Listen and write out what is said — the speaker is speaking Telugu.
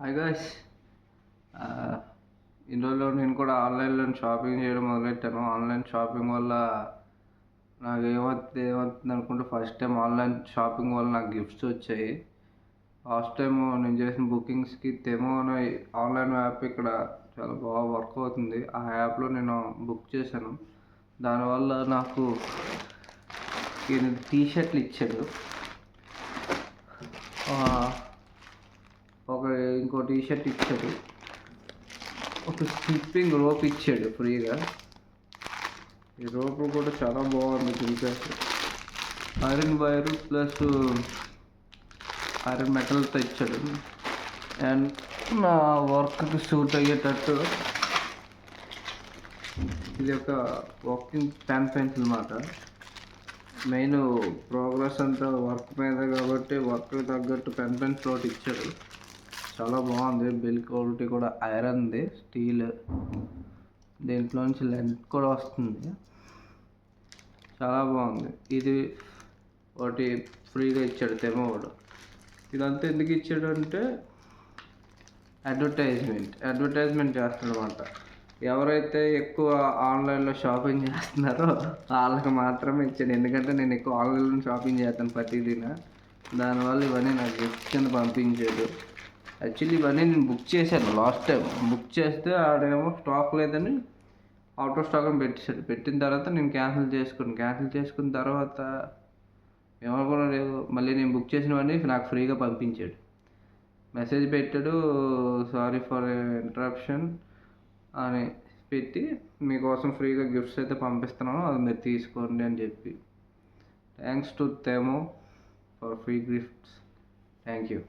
Hi guys. ఇన్ని రోజుల్లో నేను కూడా ఆన్లైన్లో షాపింగ్ చేయడం మొదలెట్టాను. ఆన్లైన్ షాపింగ్ వల్ల నాకు ఏమవుతుంది అనుకుంటే ఫస్ట్ టైం ఆన్లైన్ షాపింగ్ వల్ల నాకు గిఫ్ట్స్ వచ్చాయి. లాస్ట్ టైం నేను చేసిన బుకింగ్స్కి తెమో అనే ఆన్లైన్ యాప్ ఇక్కడ చాలా బాగా వర్క్ అవుతుంది. ఆ యాప్లో నేను బుక్ చేశాను. దానివల్ల నాకు టీ షర్ట్లు ఇచ్చాడు. ఇంకో టీ షర్ట్ ఇచ్చాడు. ఒక స్కిప్పింగ్ రోప్ ఇచ్చాడు ఫ్రీగా. ఈ రోప్ కూడా చాలా బాగుంది. చూసారు, ఐరన్ వైర్ ప్లస్ ఐరన్ మెటల్తో ఇచ్చాడు. అండ్ నా వర్క్కి సూట్ అయ్యేటట్టు ఇది ఒక వాకింగ్ పెన్సిల్ అన్నమాట. మెయిన్ ప్రోగ్రెస్ అంతా వర్క్ మీద కాబట్టి వర్క్కి తగ్గట్టు పెన్సిల్ ఒకటి ఇచ్చాడు. చాలా బాగుంది. బిల్ క్వాలిటీ కూడా ఐరన్ది, స్టీల్. దీంట్లోంచి లెంత్ కూడా వస్తుంది. చాలా బాగుంది. ఇది ఒకటి ఫ్రీగా ఇచ్చాడు తెమోడు. ఇదంతా ఎందుకు ఇచ్చాడు అంటే అడ్వర్టైజ్మెంట్ చేస్తాడు అనమాట. ఎవరైతే ఎక్కువ ఆన్లైన్లో షాపింగ్ చేస్తున్నారో వాళ్ళకి మాత్రమే ఇచ్చాను. ఎందుకంటే నేను ఎక్కువ ఆన్లైన్లో షాపింగ్ చేస్తాను ప్రతిదిన. దానివల్ల ఇవన్నీ నాకు గిఫ్ట్ కింద పంపించాడు. యాక్చువల్లీ ఇవన్నీ నేను బుక్ చేశాను. లాస్ట్ టైం బుక్ చేస్తే ఆడేమో స్టాక్ లేదని అవుట్ ఆఫ్ స్టాక్ అని పెట్టేశాడు. పెట్టిన తర్వాత నేను క్యాన్సిల్ చేసుకున్న తర్వాత ఏమనుకున్నా లేదు, మళ్ళీ నేను బుక్ చేసినవన్నీ నాకు ఫ్రీగా పంపించాడు. మెసేజ్ పెట్టాడు, సారీ ఫర్ ఇంటరప్షన్ అని పెట్టి మీకోసం ఫ్రీగా గిఫ్ట్స్ అయితే పంపిస్తున్నాను, అది మీరు తీసుకోండి అని చెప్పి. Thanks to Temu for free gifts. Thank you.